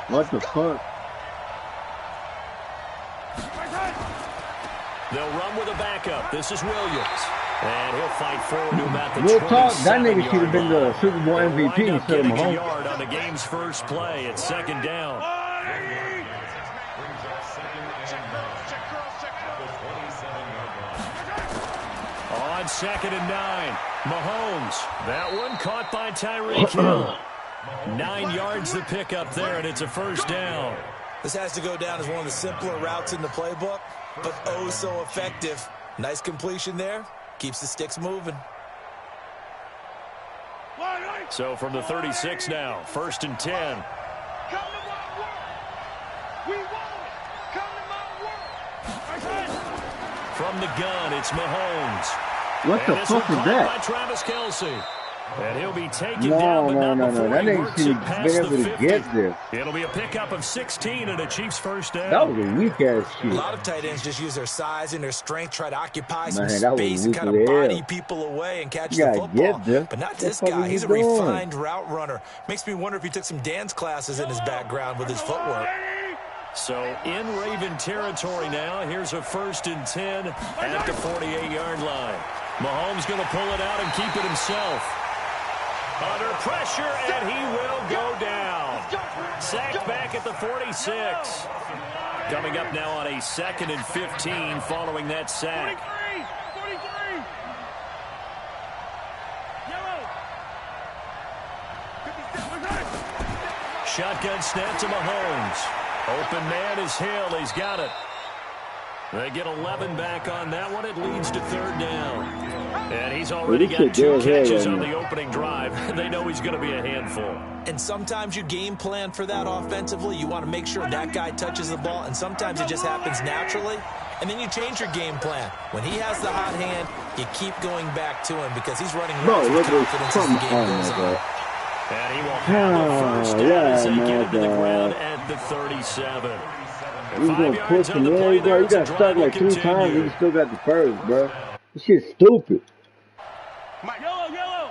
What the fuck? They'll run with a backup. This is Williams. And he'll fight forward to about the Real talk, that nigga 27-yard should have been the line. Super Bowl They'll MVP wind up instead of getting a Mahomes. yard on the game's first play. It's second down. On second and 9, Mahomes. That one caught by Tyreek Hill. 9 yards to pick up there, and it's a first down. This has to go down as one of the simpler routes in the playbook, but oh so effective. Nice completion there. Keeps the sticks moving. So from the 36 now, first and 10. From the gun, it's Mahomes. What the fuck is that? By Travis Kelce. And he'll be taken No, down, but no, not no, before no. That he nigga works should it have past been the able to 50. get there. It'll be a pickup of 16 and a Chiefs first down. That was a weak ass shit. A lot of tight ends just use their size and their strength, try to occupy some Man, that was space and weak kind of as hell. body people away and catch You the gotta football. get there. But not What this the fuck guy. is He's he a doing? refined route runner. Makes me wonder if he took some dance classes in his background with his footwork. So in Raven territory now, here's a first and 10 at the 48-yard line. Mahomes going to pull it out and keep it himself. Under pressure, and he will go down. Sacked back at the 46. Coming up now on a second and 15 following that sack. 43. Yellow. Shotgun snap to Mahomes. Open man is Hill. He's got it. They get 11 back on that one. It leads to third down. And he's already got 2 catches on the opening drive. They know he's going to be a handful. And sometimes you game plan for that offensively. You want to make sure that guy touches the ball, and sometimes it just happens naturally. And then you change your game plan. When he has the hot hand, you keep going back to him because he's running routes with confidence as the game goes on. And he will have the first down as they get it to the ground at the 37. You gonna push him in, bro. You got stuck like 2 times and you still got the first, bro. This shit's stupid. Yellow.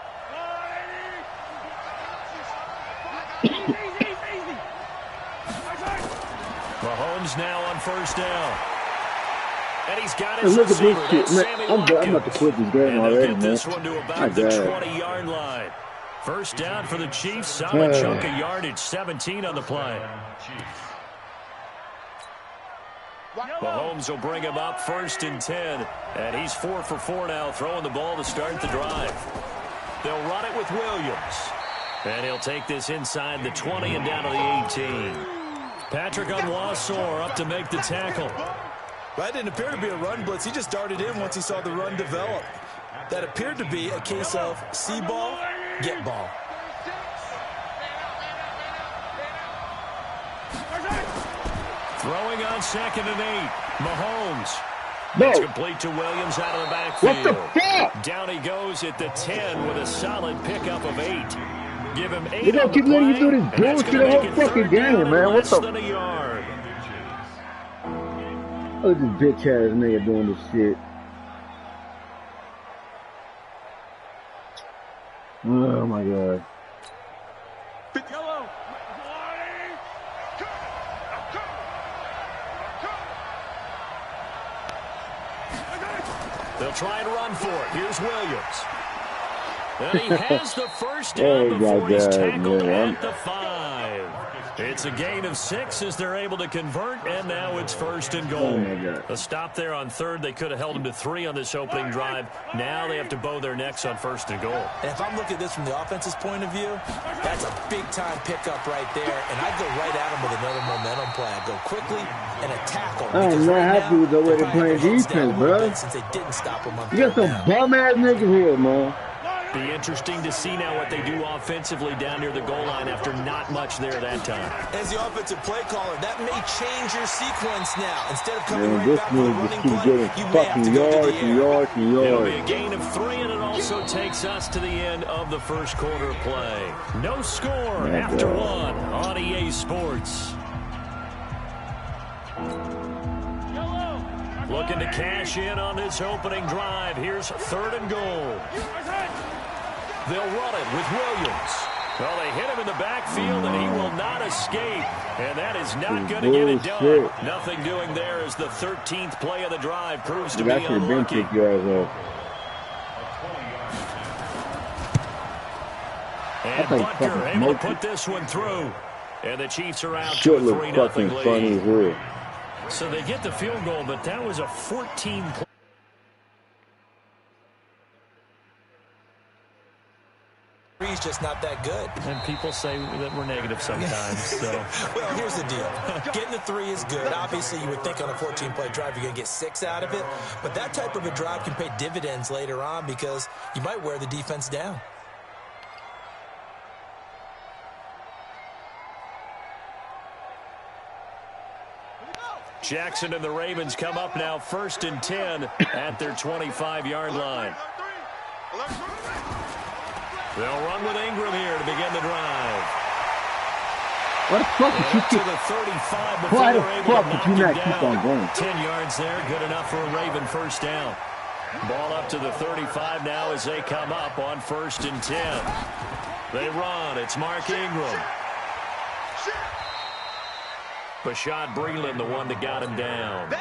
Mahomes now on first down. And he's got And his look at receiver. this shit, That's man. Sammy I'm about to quit this game and already, they'll get man. this one to about My the God. 20-yard line. First down for the Chiefs. Solid chunk of yardage. 17 on the play. Mahomes will bring him up first and 10. And he's 4 for 4 now, throwing the ball to start the drive. They'll run it with Williams. And he'll take this inside the 20 and down to the 18. Patrick Onwuasor up to make the tackle. That didn't appear to be a run blitz. He just darted in once he saw the run develop. That appeared to be a case of see ball, get ball. Throwing on second and 8. Mahomes. No. It's complete to Williams out of the backfield. What the fuck? Down he goes at the 10 with a solid pickup of 8. Give him 8 They gonna on keep the letting you play, do and this that's bullshit gonna the whole make it fucking third game, down man. and What less the? than a yard. Look at this bitch ass nigga doing this shit. Oh my god. Yellow. They'll try and run for it. Here's Williams. And he has the first down before he's tackled at the 5. It's a gain of 6 as they're able to convert, and now it's first and goal. Oh my God. A stop there on third. They could have held him to 3 on this opening drive. Now they have to bow their necks on first and goal. And if I'm looking at this from the offense's point of view, that's a big-time pickup right there. And I'd go right at him with another momentum play. I'd go quickly and a tackle. I'm not happy with the way they're playing defense, bro. Since they didn't stop him on You got some bum-ass niggas here, man. Be interesting to see now what they do offensively down near the goal line after not much there that time. As the offensive play caller, that may change your sequence now. Instead of coming Man, right this back with a nigga running just keep play, getting you may have fucking to go to yards the and air. yards and It'll be a yards. gain of 3, and it also takes us to the end of the first quarter play. No score after 1 on EA Sports. Looking to cash in on this opening drive. Here's third and goal. They'll run it with Williams. Well, they hit him in the backfield, and he will not escape. And that is not going to get it done. Nothing doing there as the 13th play of the drive proves to be unlucky. And Butker able to put this one through. And the Chiefs are out to a 3-0 lead. So they get the field goal, but that was a 14-play. He's just not that good. And people say that we're negative sometimes. So. Well, here's the deal. Getting the 3 is good. Obviously, you would think on a 14-play drive you're going to get 6 out of it. But that type of a drive can pay dividends later on because you might wear the defense down. Jackson and the Ravens come up now 1st and 10 at their 25-yard line. They'll run with Ingram here to begin the drive. What the fuck did you to the 35 before why the they're able fuck to did you knock not him keep on down. going? 10 yards there, good enough for a Raven first down. Ball up to the 35 now as they come up on 1st and 10. They run. It's Mark Ingram. Bashad Breeland, the one that got him down.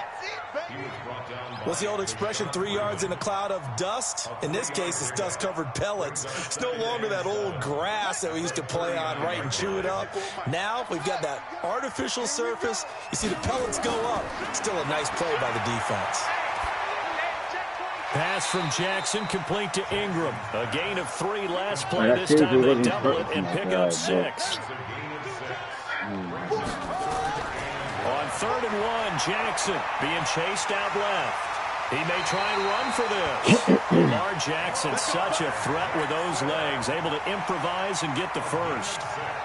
What's the old expression, 3 yards in a cloud of dust? In this case, it's dust-covered pellets. It's no longer that old grass that we used to play on, right, and chew it up. Now we've got that artificial surface. You see the pellets go up. Still a nice play by the defense. Pass from Jackson, complete to Ingram. A gain of 3 last play. This time they double it and pick up 6. On 3rd and 1, Jackson being chased out left. He may try and run for this. Lamar Jackson, such a threat with those legs, able to improvise and get the first.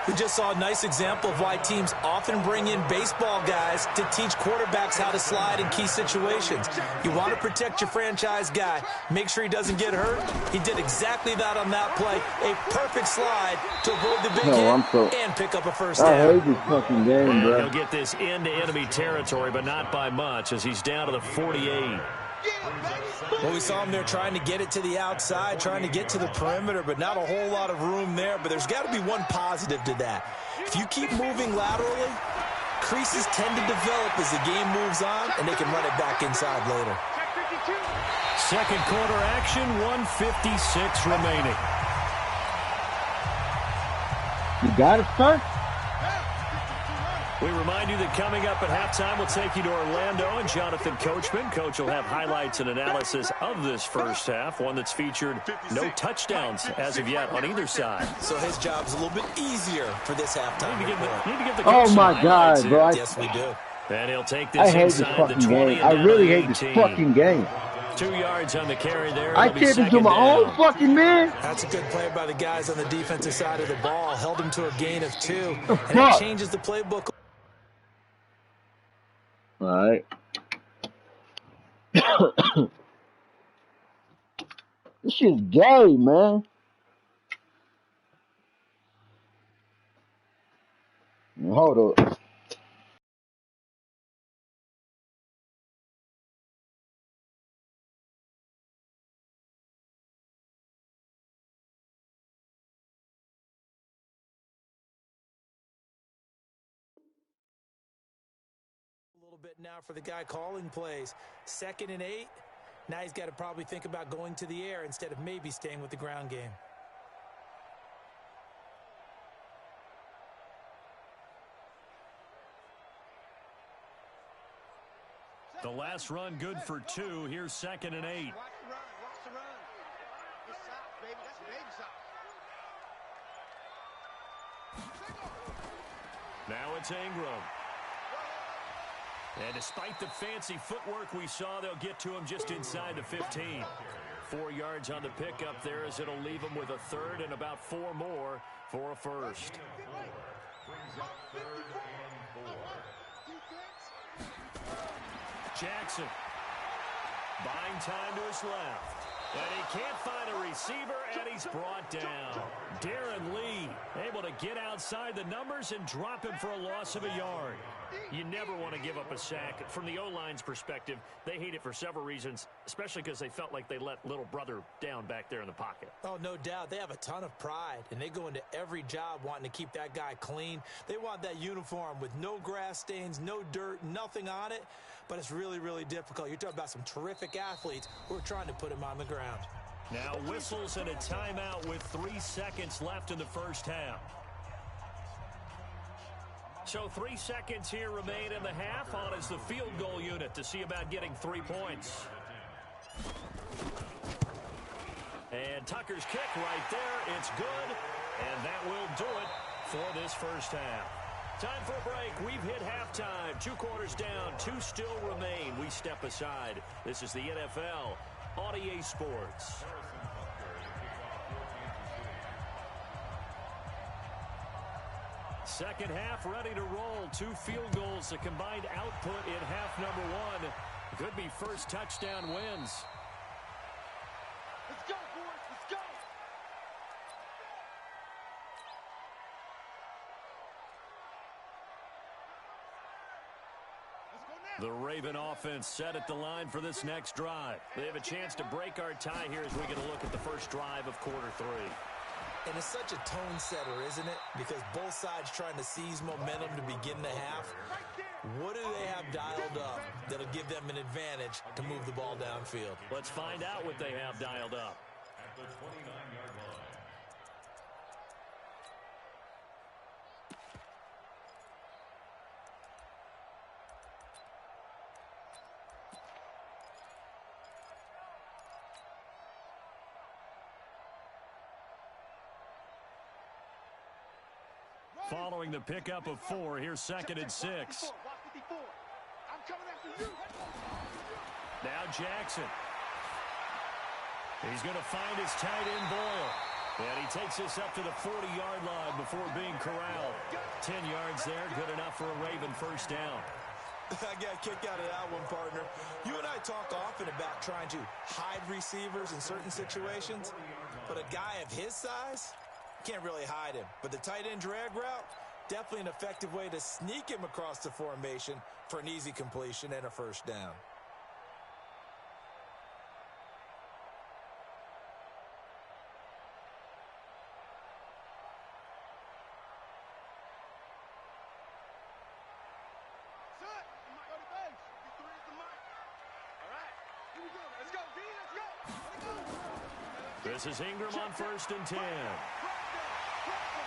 We just saw a nice example of why teams often bring in baseball guys to teach quarterbacks how to slide in key situations. You want to protect your franchise guy. Make sure he doesn't get hurt. He did exactly that on that play. A perfect slide to avoid the big hit and pick up a first down. I hate this fucking game, bro. He'll get this into enemy territory, but not by much as he's down to the 48. Well, we saw him there trying to get it to the outside, trying to get to the perimeter, but not a whole lot of room there. But there's got to be one positive to that. If you keep moving laterally, creases tend to develop as the game moves on, and they can run it back inside later. Second quarter action, 1:56 remaining. You got it, son? We remind you that coming up at halftime, we'll take you to Orlando and Jonathan Coachman. Coach will have highlights and analysis of this first half, one that's featured no touchdowns as of yet on either side. So his job's a little bit easier for this halftime. Need to give the oh, my God, bro. Yes, we do. And he'll take this I hate this inside the fucking 20 game. I really hate this fucking game. 2 yards on the carry there. I can't do my own fucking man. That's a good play by the guys on the defensive side of the ball. Held him to a gain of 2. The and fuck? it changes the playbook. All right. This shit's gay, man. Hold up. Bit now for the guy calling plays. 2nd and 8. Now he's got to probably think about going to the air instead of maybe staying with the ground game. The last run good for 2. Here's 2nd and 8. Watch the run. Good stop, baby. That's a baby stop. Now it's Ingram. And despite the fancy footwork we saw, they'll get to him just inside the 15. 4 yards on the pickup there as it'll leave him with a 3rd and about 4 more for a first. Jackson buying time to his left. And he can't find a receiver, and he's brought down. Darren Lee able to get outside the numbers and drop him for a loss of a yard. You never want to give up a sack. From the O-line's perspective, they hate it for several reasons. especially because they felt like they let little brother down back there in the pocket. Oh, no doubt. They have a ton of pride, and they go into every job wanting to keep that guy clean. They want that uniform with no grass stains, no dirt, nothing on it, but it's really, really difficult. You're talking about some terrific athletes who are trying to put him on the ground. Now whistles and a timeout with 3 seconds left in the first half. So 3 seconds here remain in the half. On is the field goal unit to see about getting 3 points. And Tucker's kick right there. It's good. And that will do it for this first half. Time for a break. We've hit halftime. 2 quarters down. 2 still remain. We step aside. This is the NFL on EA Sports. Second half ready to roll. 2 field goals, the combined output in half number 1. Could be first touchdown wins. Let's go, boys. Let's go. Let's go now. The Raven offense set at the line for this next drive. They have a chance to break our tie here as we get a look at the first drive of quarter 3. And it's such a tone setter, isn't it? Because both sides trying to seize momentum to begin the half. What do they have dialed up that'll give them an advantage to move the ball downfield? Let's find out what they have dialed up. At the 29-yard line. Following the pickup of 4, here's 2nd and 6. I'm coming after you. Now Jackson. He's going to find his tight end Boyle. And he takes us up to the 40-yard line before being corralled. 10 yards there, good enough for a Raven first down. I got a kick out of that one, partner. You and I talk often about trying to hide receivers in certain situations, but a guy of his size can't really hide him. But the tight end drag route, definitely an effective way to sneak him across the formation for an easy completion and a first down. This is Ingram on 1st and 10.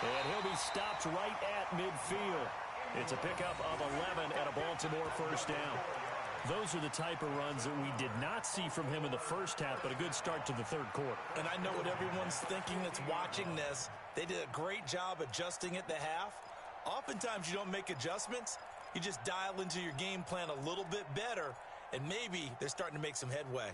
And he'll be stopped right at midfield. It's a pickup of 11 and a Baltimore first down. Those are the type of runs that we did not see from him in the first half, but a good start to the 3rd quarter. And I know what everyone's thinking that's watching this. They did a great job adjusting at the half. Oftentimes you don't make adjustments. You just dial into your game plan a little bit better, and maybe they're starting to make some headway.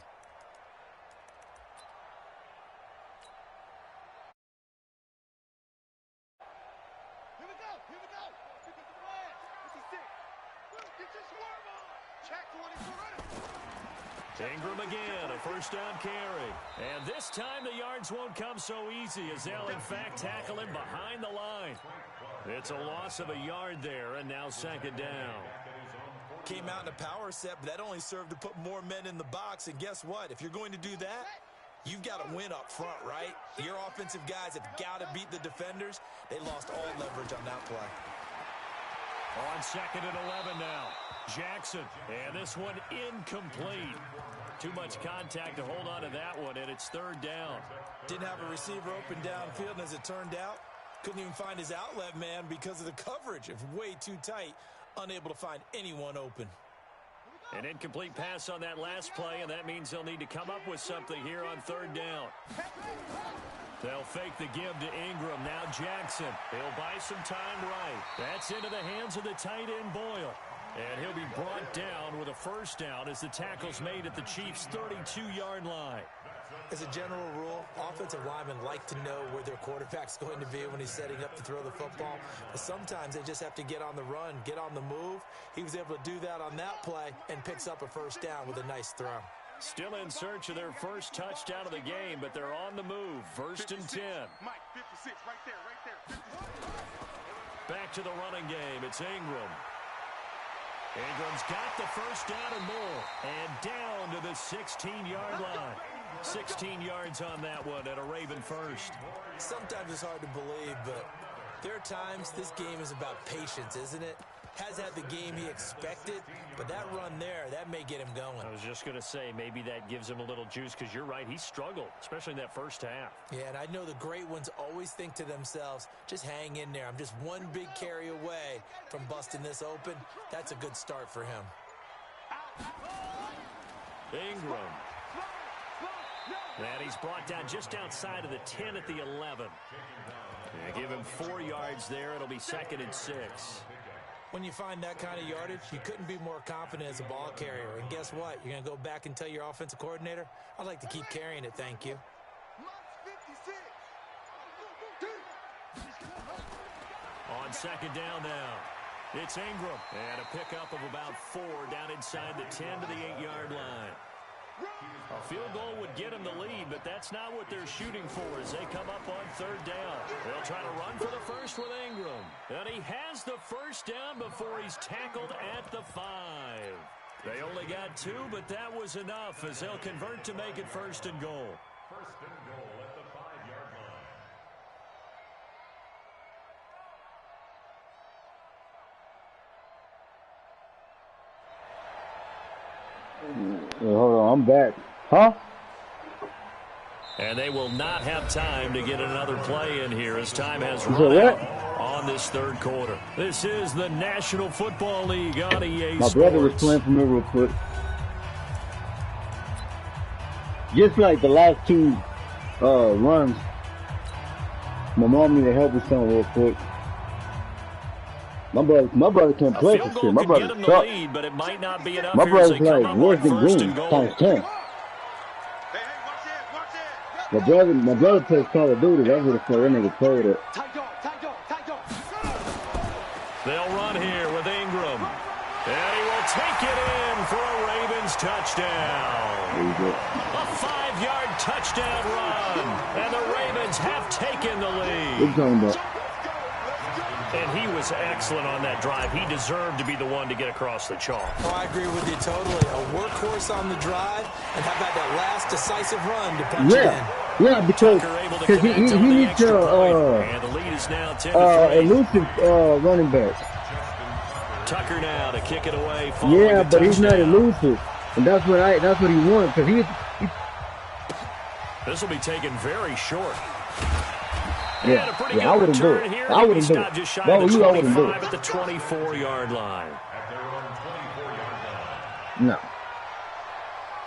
Ingram again, a first down carry. And this time the yards won't come so easy as they'll in fact tackle him behind the line. It's a loss of a yard there, and now 2nd down. Came out in a power set, but that only served to put more men in the box. And guess what? If you're going to do that, you've got to win up front, right? Your offensive guys have got to beat the defenders. They lost all leverage on that play. On 2nd and 11 now. Jackson, and this one incomplete. Too much contact to hold on to that one, and it's 3rd down. Didn't have a receiver open downfield, and as it turned out, couldn't even find his outlet man because of the coverage. It's way too tight, unable to find anyone open. An incomplete pass on that last play, and that means they'll need to come up with something here on 3rd down. They'll fake the give to Ingram. Now Jackson. He'll buy some time right. That's into the hands of the tight end Boyle. And he'll be brought down with a first down as the tackle's made at the Chiefs' 32-yard line. As a general rule, offensive linemen like to know where their quarterback's going to be when he's setting up to throw the football. But sometimes they just have to get on the run, get on the move. He was able to do that on that play and picks up a first down with a nice throw. Still in search of their first touchdown of the game, but they're on the move. 1st and 10. Mike, 56, right there. 56. Back to the running game. It's Ingram. Ingram's got the first down and more. And down to the 16-yard line. 16 yards on that one at a Raven first. Sometimes it's hard to believe, but there are times this game is about patience, isn't it? Has had the game he expected, but that run there, that may get him going. I was just going to say, maybe that gives him a little juice, because you're right, he struggled, especially in that first half. Yeah, and I know the great ones always think to themselves, just hang in there. I'm just one big carry away from busting this open. That's a good start for him. Ingram. And he's brought down just outside of the 10 at the 11. Yeah, give him 4 yards there. It'll be 2nd and 6. When you find that kind of yardage, you couldn't be more confident as a ball carrier. And guess what? You're going to go back and tell your offensive coordinator, I'd like to keep carrying it, thank you. On 2nd down now, it's Ingram. And a pickup of about 4 down inside the 10 to the 8-yard line. A field goal would get him the lead, but that's not what they're shooting for as they come up on 3rd down. They'll try to run for the first with Ingram. And he has the first down before he's tackled at the 5. They only got 2, but that was enough as they'll convert to make it 1st and goal. 1st and goal at the 5-yard line. Hold on, I'm back. Huh? And they will not have time to get another play in here as time has You run said out what? on this 3rd quarter. This is the National Football League on EA My Sports. brother was playing for me real quick. Just like the last 2 runs, my mom needed help with something real quick. My brother can't A play field for goal shit. My could get brother's him the tough. lead, but it might not be enough My here as they brother's come like up worse on than 1st Green, and goal. times 10. Hey, watch it. My brother plays Call of Duty. That's what the fuck that nigga played it. They'll run here with Ingram. And he will take it in for a Ravens touchdown. There you go. A 5-yard touchdown run. And the Ravens have taken the What you lead. talking about? And he was excellent on that drive. He deserved to be the one to get across the chalk. Oh, I agree with you totally. A workhorse on the drive, and how about that last decisive run to punch it in? Yeah, because Tucker able to he connect on the needs extra point. to And the lead is now 10-3. elusive running back. Tucker now to kick it away. Yeah, but he's not touchdown. elusive, and that's what he wants. Cause This will be taken very short. yeah, And a pretty I good wouldn't do return it. here. I wouldn't do Stopped it. just shy No, of the you, I wouldn't do 25 it. at the 24-yard line. At their own 24-yard line. No.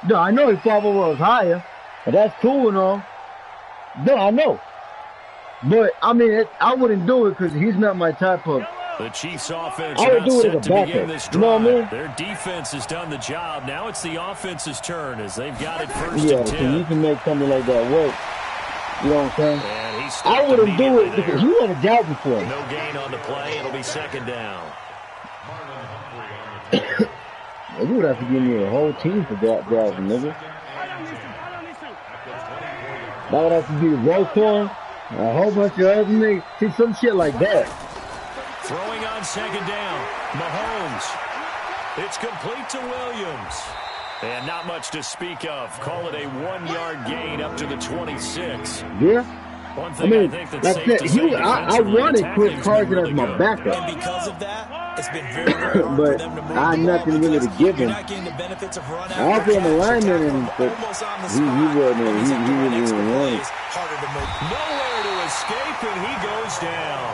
No, I know his father was higher, but that's cool and all. No, I know. But, I mean, I wouldn't do it because he's not my type of... The Chiefs offense I would now do it set as a to begin backup. this You know drive. what I mean? Their defense has done the job. Now it's the offense's turn as they've got it 1st Yeah, and so 10. you can make something like that work. You know what I'm saying? And he I stopped wouldn't do immediately it because there. you want to job before. No gain on the play. It'll be 2nd down. Marlon Humphrey on the tackle. You would have to give me a whole team for that driving, nigga. That would have to be the Volcorn, a whole bunch of other niggas. See, some shit like that. Throwing on 2nd down. Mahomes. It's complete to Williams. And not much to speak of. Call it a 1-yard gain up to the 26. Yeah? One I thing mean, think that's like safe that, to say I defensively, wanted the Chris tackling's Carson been really as my good. backup. And because of that, it's been very, very hard for But them to move I had the ball nothing really to because give you're him. not getting the benefits of run I after offered him a catch. lineman, You're and tackling but almost on the he spot. wasn't. When he's He up doing didn't extra even want it. plays, harder to move. Nowhere to escape, and he goes down.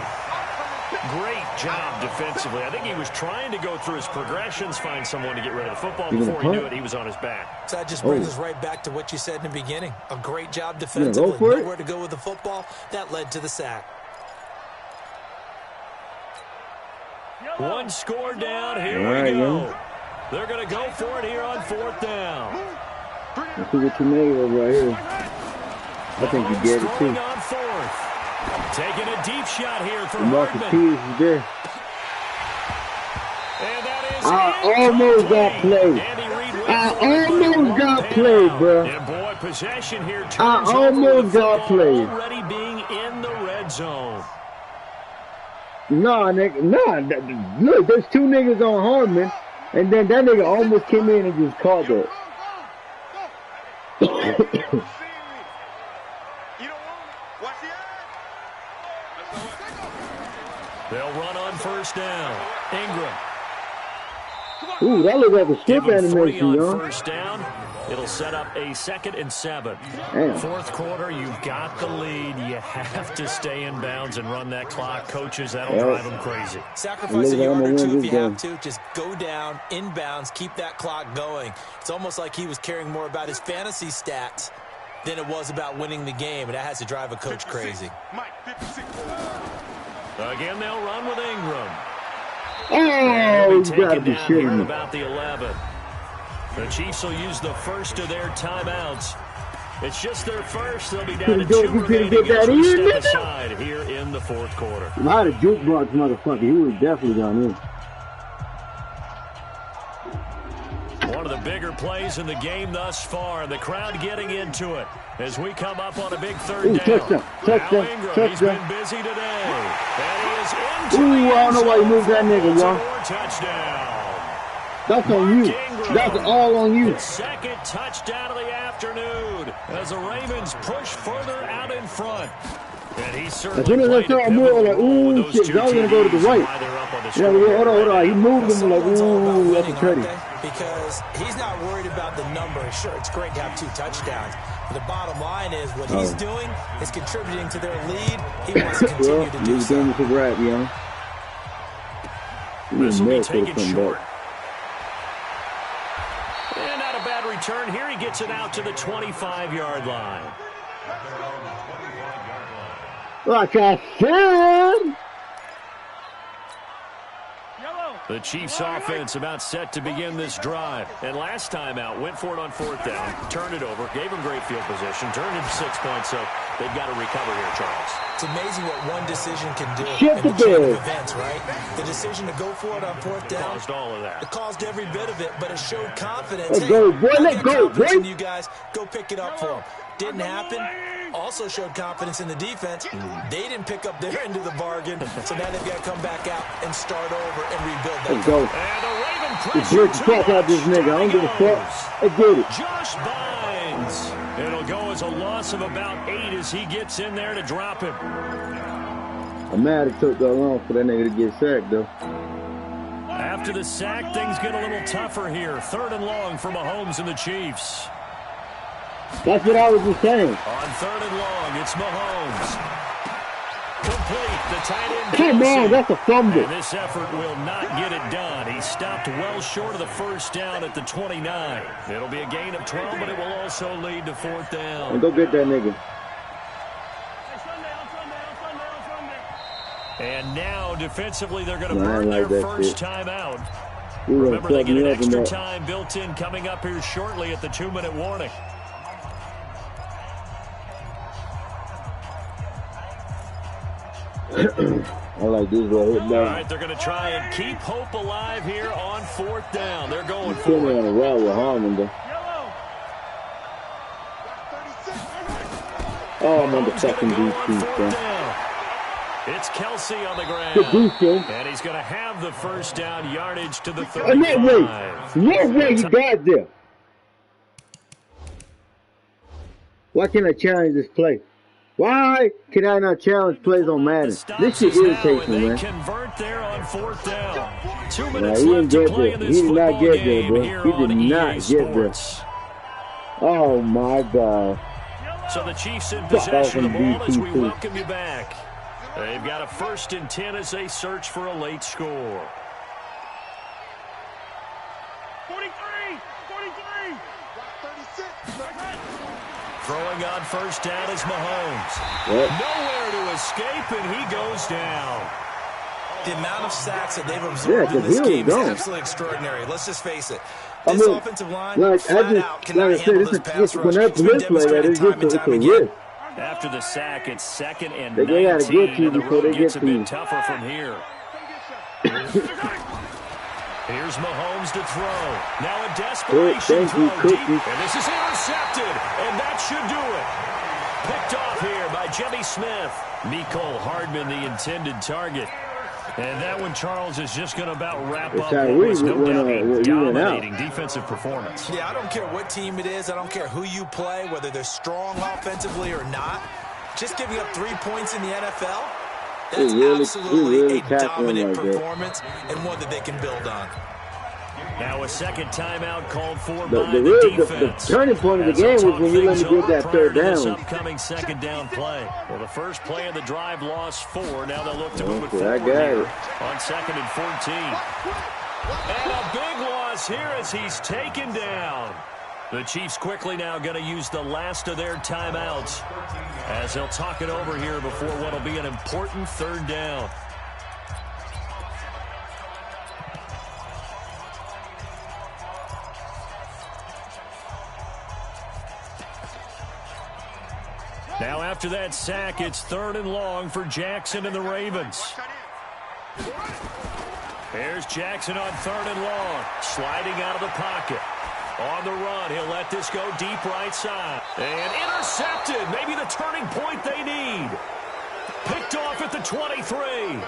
Great job defensively. I think he was trying to go through his progressions, find someone to get rid of the football. You gonna Before he knew punt? it, he was on his back. So that just brings Oh. us right back to what you said in the beginning. A great job go defensively. for it? Nowhere to go with the football. That led to the sack. One score down. Here All right, we go. man. They're going to go for it here on 4th down. Let's see what you made of right here. I think you Mahomes get it throwing too. on 4th. Taking a deep shot here for Marcus Hardman. Keys is there. And that is I almost got incomplete. played. Andy Reid went I for it, but it almost won't got pay played, out. bro. And boy, possession here turns I over almost with the got football played. already being in the red zone. Nah, nigga. Nah, look, there's 2 niggas on Hardman. And then that nigga almost came in and just caught that. They'll run on first down. Ingram. Ooh, that looks like a strip Give him 40 animation, on yo. first down. It'll set up a 2nd and 7. Damn. Fourth quarter, you've got the lead. You have to stay in bounds and run that clock. Coaches, that'll drive them crazy. Sacrifice a yard or two if you have to. Just go down, inbounds, keep that clock going. It's almost like he was caring more about his fantasy stats than it was about winning the game, and that has to drive a coach crazy. Again, they'll run with Ingram. Oh, you gotta be shitting me. About the 11. The Chiefs will use the first of their timeouts. It's just their first. They'll be down to 2 remaining as we step aside here in the fourth quarter. If I had a jukebox motherfucker, he would have definitely gone in. One of the bigger plays in the game thus far. The crowd getting into it as we come up on a big third down. Touchdown, touchdown, Now Ingram, touchdown. he's been busy today. And he is into Ooh, I don't know why you moved that nigga, yo. Touchdown. That's on you. That's all on you. His second touchdown of the afternoon as the Ravens push further out in front. And he certainly As soon as I saw him move, I was like, ooh, shit, I was going to go to the right. Yeah, hold on. He moved him like, ooh, that's a teddy. Because he's not worried about the number. Sure, it's great to have 2 touchdowns. But the bottom line is what he's doing is contributing to their lead. He wants to continue to do so. Well, right, yo. This will be taken short. And not a bad return here. He gets it out to the 25-yard line. Like I said. The Chiefs offense about set to begin this drive. And last time out, went for it on 4th down, turned it over, gave him great field position, turned it 6 points, so they've got to recover here, Charles. It's amazing what one decision can do Shit in the chain of bed. events, right? The decision to go for it on 4th down. Caused all of that. It caused every bit of it, but it showed confidence. Let's go, boy, I let's got go, confidence boy. in you guys. Go pick it up for them. Didn't happen. Also showed confidence in the defense. They didn't pick up their end of the bargain, so now they've got to come back out and start over and rebuild that. Let's go. And the Raven Just pressure break the fuck out this nigga. I don't give a fuck. Let's get it. Josh Bynes. It'll go as a loss of about 8 as he gets in there to drop him. I'm mad it took that long for that nigga to get sacked, though. After the sack, things get a little tougher here. 3rd and long for Mahomes and the Chiefs. That's what I was just saying. On 3rd and long, it's Mahomes. Complete, the tight end. Come on, that's a fumble. And this effort will not get it done. He stopped well short of the first down at the 29. It'll be a gain of 12, but it will also lead to 4th down. And go get that nigga. And now, defensively, they're going to burn their first time out. You're Remember, they get an extra time built in coming up here shortly at the 2-minute warning. I like this right here. All right, they're going to try and keep hope alive here on 4th down. They're going He's for on it. a route with Harmon, though. Oh, I'm on the fucking DP, bro. It's Kelsey on the ground. Good defense. And he's going to have the first down yardage to the And that way, 35. no way you got there. Why can't I challenge this play? Why can I not challenge plays on Madden? This shit irritates me, man. They convert there on 4th down. 2 Nah, minutes he left didn't to get play there. in He this did not football get there, game bro. here He on did not EA get there. Sports. Oh my God. So the Chiefs in possession of the ball as we DP2. welcome you back. They've got a 1st and 10 as they search for a late score. 43! 43! 36! Throwing on first down is Mahomes. Yep. Nowhere to escape, and he goes down. The amount of sacks that they've absorbed in this game is absolutely extraordinary. Let's just face it. This offensive line, like, flat out, cannot handle this pass rush. When that It's been blitz play, demonstrated it's time and just time a again. risk. After the sack, it's 2nd and They 19, gotta get you and the before road they gets get a to you. bit tougher from here. Here's Mahomes to throw. Now a desperation throw deep, and this is intercepted, and that should do it. Picked off here by Jimmy Smith. Mecole Hardman, the intended target. And that one, Charles, is just going to about wrap up how what we was no went, doubt a you went out. dominating defensive performance. Yeah, I don't care what team it is. I don't care who you play, whether they're strong offensively or not. Just giving up 3 points in the NFL, that's absolutely a dominant performance and one that they can build on. Now a second timeout called for The by the defense. the turning point of the game was when you let me get that third This down. upcoming second down play. Well, the first play of the drive lost 4. Now they'll look to move it Okay, I forward got here it. on 2nd and 14. And a big loss here as he's taken down. The Chiefs quickly now going to use the last of their timeouts as they'll talk it over here before what will be an important third down. Now after that sack, it's 3rd and long for Jackson and the Ravens. There's Jackson on 3rd and long, sliding out of the pocket. On the run, he'll let this go deep right side. And intercepted, maybe the turning point they need. Picked off at the 23.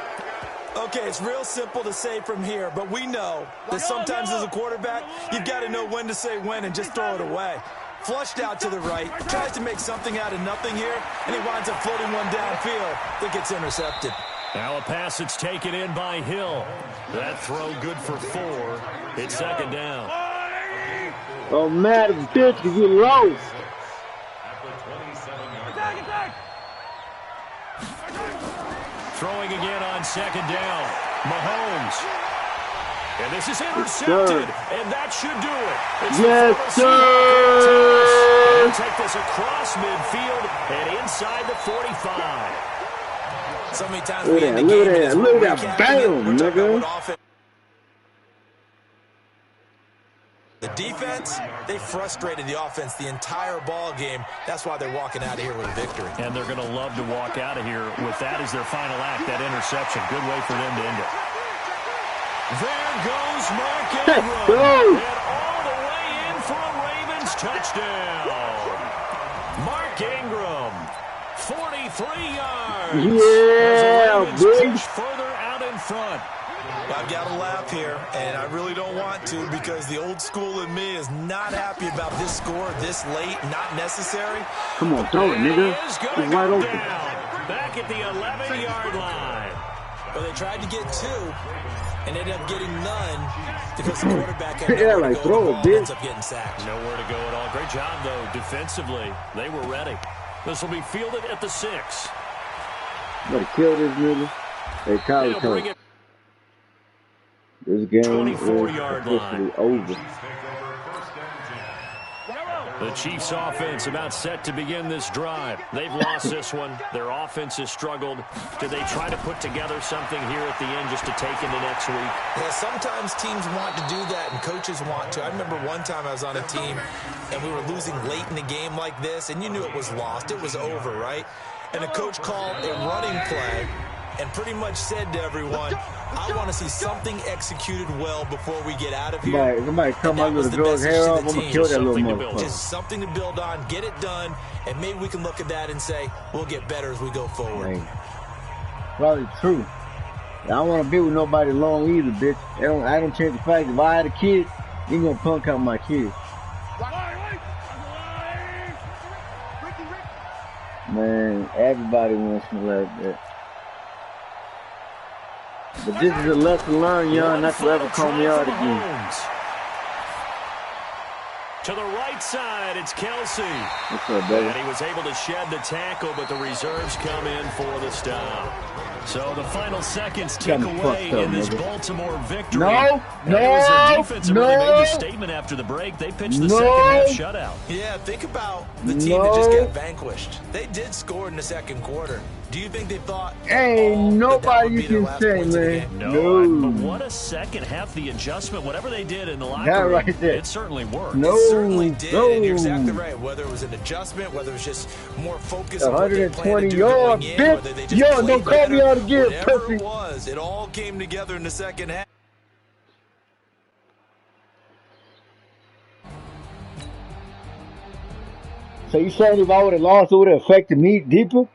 Okay, it's real simple to say from here, but we know that sometimes as a quarterback, you've got to know when to say when and just throw it away. Flushed out to the right, tries to make something out of nothing here, and he winds up floating one downfield that gets intercepted. Now a pass that's taken in by Hill. That throw good for 4. It's 2nd down. Oh, mad bitch, because you lost. Throwing again on 2nd down. Mahomes. And this is intercepted, and that should do it. It's yes, sir. They'll take this across midfield and inside the 45. So many times look at that, look at that, bam, nigga. The defense, they frustrated the offense the entire ball game. That's why they're walking out of here with a victory. And they're going to love to walk out of here with that as their final act, that interception. Good way for them to end it. There goes Mark Ingram. And all the way in for a Ravens touchdown. Mark Ingram, 43 yards. Yeah, push further out in front. I've got to laugh here, and I really don't want to because the old school in me is not happy about this score this late, not necessary. Come on, throw it, nigga. It's wide open. Back at the 11-yard line. Well, they tried to get 2 and ended up getting none because the quarterback had yeah, nowhere like to go. throw it, bitch. Ends up getting sacked. Nowhere to go at all. Great job, though, defensively. They were ready. This will be fielded at the 6. Better kill this nigga. Hey, Kyler, bring it. This game 24-yard line. Over. The Chiefs offense about set to begin this drive. They've lost this one. Their offense has struggled. Do they try to put together something here at the end just to take into next week? Yeah, sometimes teams want to do that and coaches want to. I remember one time I was on a team and we were losing late in a game like this and you knew it was lost. It was over, right? And a coach called a running play and pretty much said to everyone, I want to see something executed well before we get out of here. Somebody come out with a girl's hair off, I'm going to kill that little motherfucker. Just something to build on, get it done, and maybe we can look at that and say, we'll get better as we go forward. Right. Probably true. I don't want to be with nobody long either, bitch. I don't change the fact if I had a kid, you going to punk out my kid. Man, everybody wants me like that. But this is a lesson learned, young, not to ever call me out again. To the right side, it's Kelsey. What's up, baby? And he was able to shed the tackle, but the reserves come in for the stop. So the final seconds tick away in this Baltimore victory. No. Really made the statement after the break. They pitched the second half shutout. Yeah, think about the team that just got vanquished. They did score in the second quarter. Do you think they thought ain't nobody you can say, man? No. But what a second half, the adjustment, whatever they did in the locker room, right there. it certainly worked. No. It certainly did, and you're exactly right. Whether it was an adjustment, whether it was just more focus on what they planned to do going in, whether they just played don't call me out again, whatever pussy. it was, it all came together in the second half. So you saying if I would have lost, it would have affected me deeper?